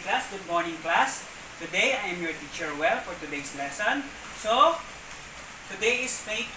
class. Good morning, class. Today I am your teacher Well for today's lesson. So, today is May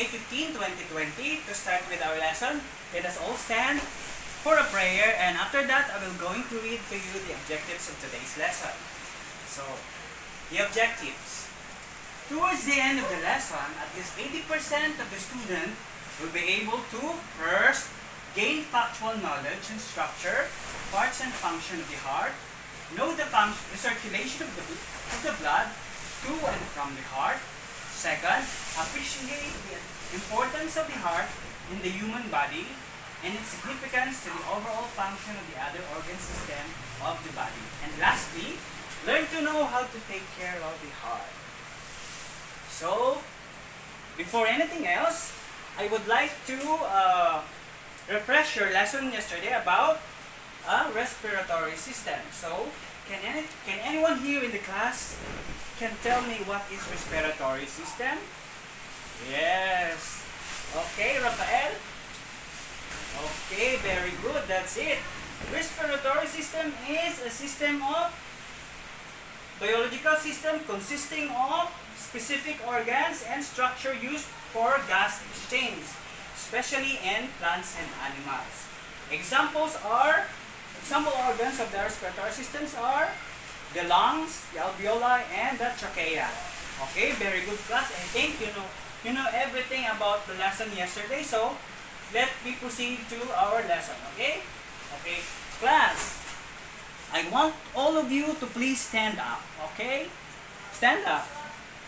15, 2020. To start with our lesson, let us all stand for a prayer, and after that I will going to read to you the objectives of today's lesson. So, the objectives. Towards the end of the lesson, at least 80% of the student will be able to first gain factual knowledge and structure, parts and function of the heart, know the circulation of the blood to and from the heart. Second, appreciate the importance of the heart in the human body and its significance to the overall function of the other organ system of the body. And lastly, learn to know how to take care of the heart. So, before anything else, I would like to refresh your lesson yesterday about a respiratory system. So, can anyone here in the class can tell me what is respiratory system? Yes. Okay, Rafael? Okay, very good. That's it. Respiratory system is a system of biological system consisting of specific organs and structure used for gas exchange, especially in plants and animals. Example organs of the respiratory systems are the lungs, the alveoli, and the trachea. Okay, very good, class. I think you know everything about the lesson yesterday. So let me proceed to our lesson. Okay, okay, class. I want all of you to please stand up. Okay, stand up.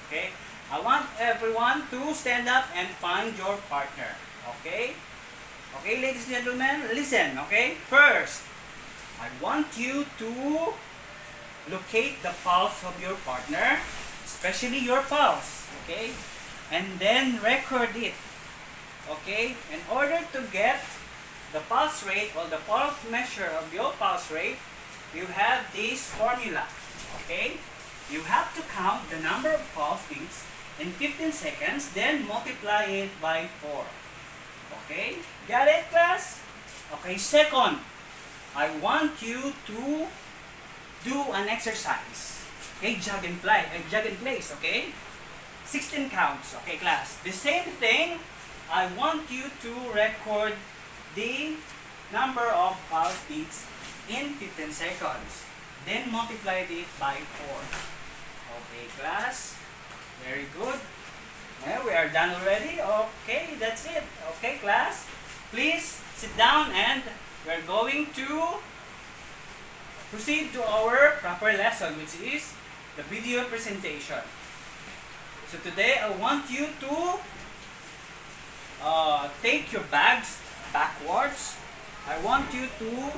Okay, I want everyone to stand up and find your partner. Okay, okay, ladies and gentlemen, listen. Okay, first, I want you to locate the pulse of your partner, especially your pulse. Okay, and then record it. Okay, in order to get the pulse rate or the pulse measure of your pulse rate, you have this formula. Okay, you have to count the number of pulse beats in 15 seconds, then multiply it by 4. Okay, got it, class? Okay, second, I want you to do an exercise. Okay, jog in place, okay? 16 counts, okay, class? The same thing, I want you to record the number of pulse beats in 15 seconds. Then multiply it by 4. Okay, class? Very good. Yeah, we are done already. Okay, that's it. Okay, class? Please sit down and we're going to proceed to our proper lesson, which is the video presentation. So today, I want you to take your bags backwards. I want you to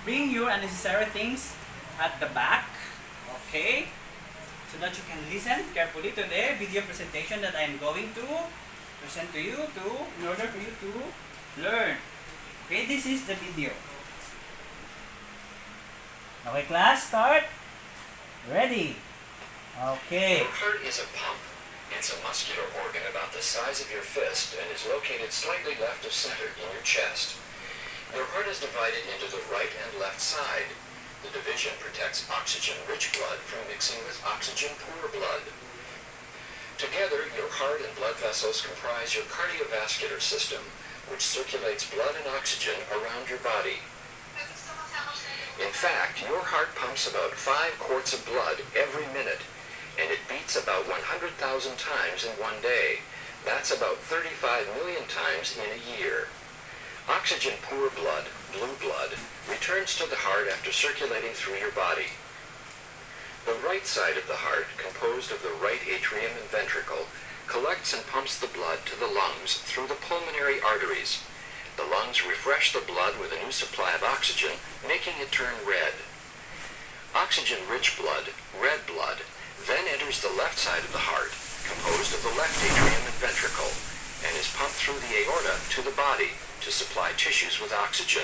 bring your unnecessary things at the back, okay? So that you can listen carefully to the video presentation that I am going to present to you in order for you to learn. Okay, this is the video. Okay, class, start. Ready? Okay. Your heart is a pump. It's a muscular organ about the size of your fist and is located slightly left of center in your chest. Your heart is divided into the right and left side. The division protects oxygen-rich blood from mixing with oxygen-poor blood. Together, your heart and blood vessels comprise your cardiovascular system, which circulates blood and oxygen around your body. In fact, your heart pumps about 5 quarts of blood every minute, and it beats about 100,000 times in one day. That's about 35 million times in a year. Oxygen-poor blood, blue blood, returns to the heart after circulating through your body. The right side of the heart, composed of the right atrium and ventricle, collects and pumps the blood to the lungs through the pulmonary arteries. The lungs refresh the blood with a new supply of oxygen, making it turn red. Oxygen-rich blood, red blood, then enters the left side of the heart, composed of the left atrium and ventricle, and is pumped through the aorta to the body to supply tissues with oxygen.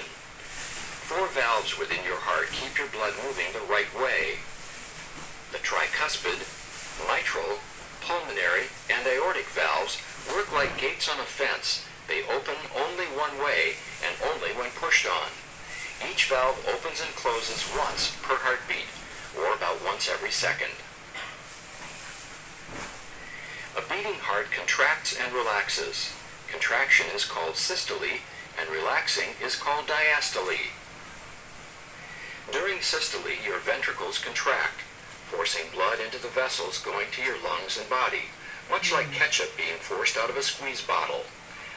4 valves within your heart keep your blood moving the right way. The tricuspid, mitral, pulmonary, and aortic valves work like gates on a fence. They open only one way and only when pushed on. Each valve opens and closes once per heartbeat. or about once every second. A beating heart contracts and relaxes. Contraction is called systole, and relaxing is called diastole. During systole, your ventricles contract, forcing blood into the vessels going to your lungs and body, much like ketchup being forced out of a squeeze bottle.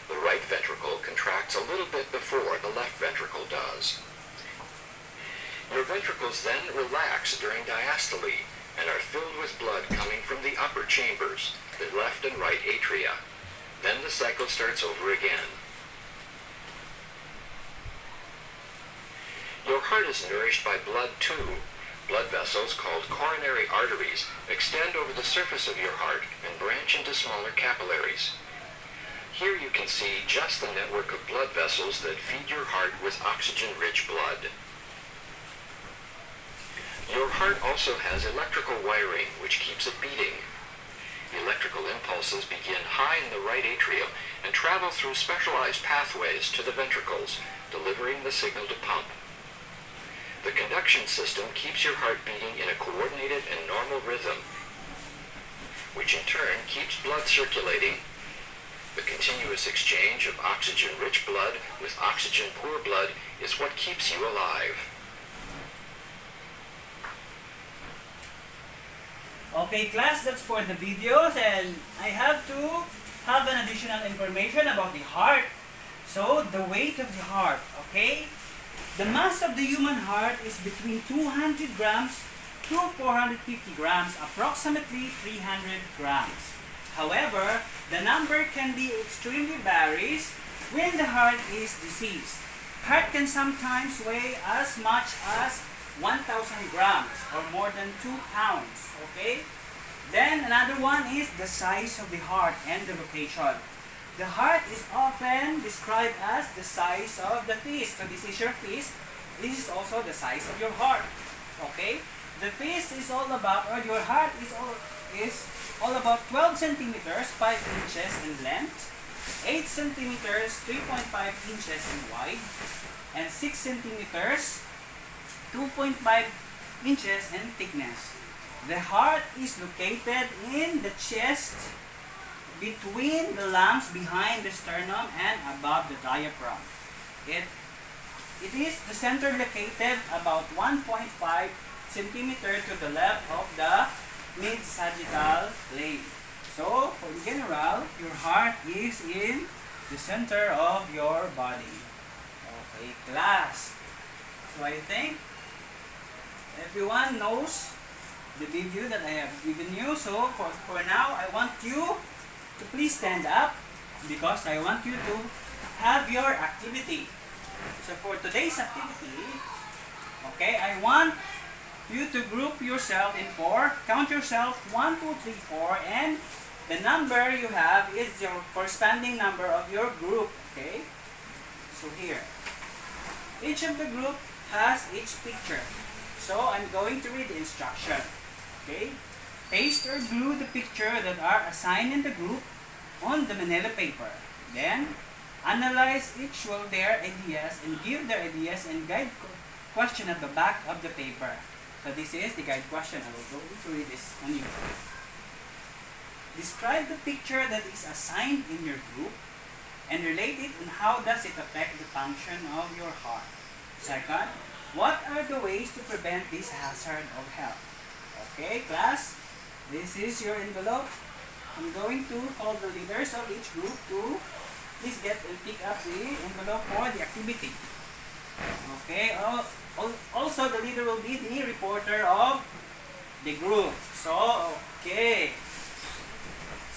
The right ventricle contracts a little bit before the left ventricle does. Your ventricles then relax during diastole and are filled with blood coming from the upper chambers, the left and right atria. Then the cycle starts over again. Your heart is nourished by blood too. Blood vessels called coronary arteries extend over the surface of your heart and branch into smaller capillaries. Here you can see just the network of blood vessels that feed your heart with oxygen-rich blood. Your heart also has electrical wiring which keeps it beating. Electrical impulses begin high in the right atrium and travel through specialized pathways to the ventricles, delivering the signal to pump. The conduction system keeps your heart beating in a coordinated and normal rhythm, which in turn keeps blood circulating. The continuous exchange of oxygen-rich blood with oxygen-poor blood is what keeps you alive. Okay, class, that's for the videos, and I have to have an additional information about the heart. So, the weight of the heart, okay? The mass of the human heart is between 200 grams to 450 grams, approximately 300 grams. However, the number can be extremely varies when the heart is diseased. Heart can sometimes weigh as much as 1,000 grams or more than 2 pounds. Okay? Then another one is the size of the heart and the location. The heart is often described as the size of the fist. So this is your fist. This is also the size of your heart. Okay? The fist is all about, or your heart is all about 12 centimeters, 5 inches in length, 8 centimeters, 3.5 inches in wide, and 6 centimeters, 2.5 inches in thickness. The heart is located in the chest, between the lungs, behind the sternum, and above the diaphragm. It is the center located about 1.5 centimeter to the left of the mid-sagittal plane. So, in general, your heart is in the center of your body. Okay, class. So I think everyone knows the video that I have given you. So for now, I want you to please stand up because I want you to have your activity. So for today's activity, okay, I want you to group yourself in 4. Count yourself 1, 2, 3, 4, and the number you have is your corresponding number of your group. Okay? So here, each of the group has each picture. So I'm going to read the instruction. Okay? Paste or glue the picture that are assigned in the group on the manila paper. Then, analyze each of their ideas and give their ideas and guide question at the back of the paper. So this is the guide question. I will go to read this on you. Describe the picture that is assigned in your group and relate it and how does it affect the function of your heart. Second, what are the ways to prevent this hazard of health? Okay, class, this is your envelope. I'm going to call the leaders of each group to please get and pick up the envelope for the activity. Okay, also the leader will be the reporter of the group. So, okay.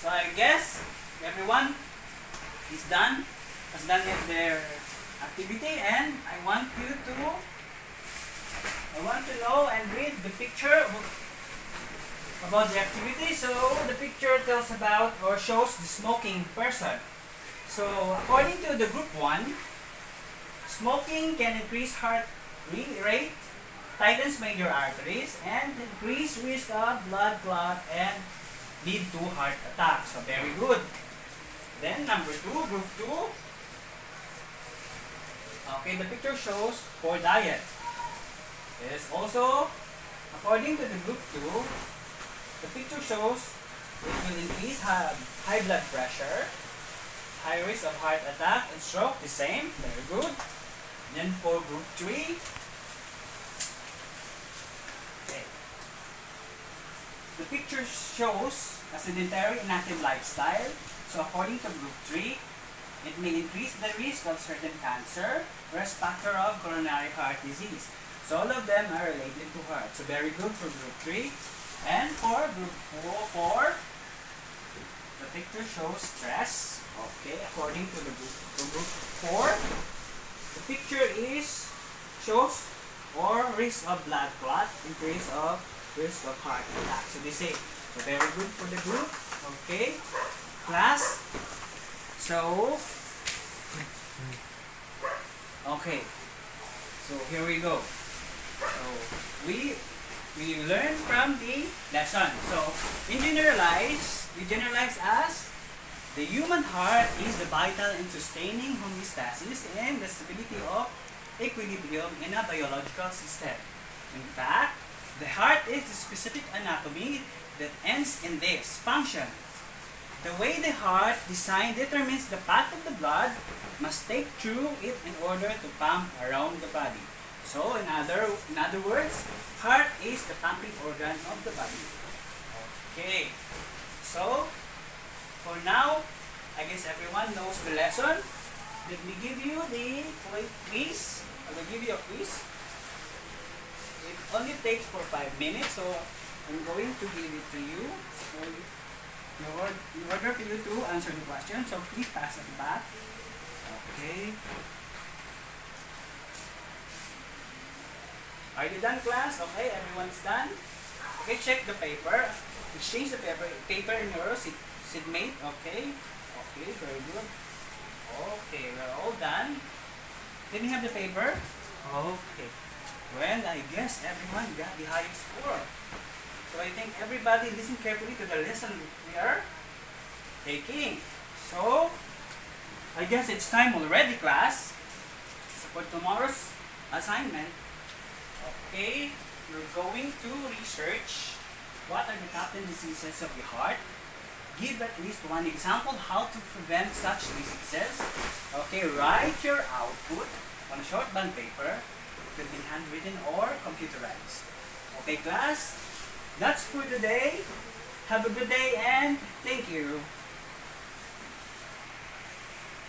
So I guess everyone is done, has done their activity, and I want to know and read the picture about the activity. So the picture tells about or shows the smoking person. So according to the group 1, smoking can increase heart rate, tightens major arteries, and increase risk of blood clot and lead to heart attack. So very good. Then number 2, group 2. Okay, the picture shows poor diet. It is also According to the group 2, the picture shows it will increase high blood pressure, high risk of heart attack and stroke, the same, very good. Then for group 3, okay. The picture shows a sedentary inactive lifestyle. So according to group 3, it may increase the risk of certain cancer, risk factor of coronary heart disease. So all of them are related to heart. So very good for group 3. And for group 4, the picture shows stress. Okay, according to the group 4, the picture shows risk of blood clot, increase of risk of heart attack. So they say, so very good for the group. Okay, class. So, okay. So here we go. So we learn from the lesson. So we generalize as the human heart is the vital and sustaining homeostasis and the stability of equilibrium in a biological system. In fact, the heart is the specific anatomy that ends in this function. The way the heart design determines the path of the blood must take through it in order to pump around the body. So, in other words, heart is the pumping organ of the body. Okay. So, for now, I guess everyone knows the lesson. Let me give you the quiz. I will give you a quiz. It only takes for 5 minutes, so I'm going to give it to you. So, in order for you to answer the question, so please pass it back. Okay. Are you done, class? Okay, everyone's done. Okay, check the paper. Exchange the paper in your seatmate. Okay. Okay, very good. Okay, we're all done. Can you have the paper? Okay. Well, I guess everyone got the highest score. So I think everybody listen carefully to the lesson we are taking. So, I guess it's time already, class. So for tomorrow's assignment, okay, you're going to research what are the top 10 diseases of the heart. Give at least one example how to prevent such diseases. Okay, write your output on a short bond paper. It could be handwritten or computerized. Okay, class, that's for today. Have a good day and thank you.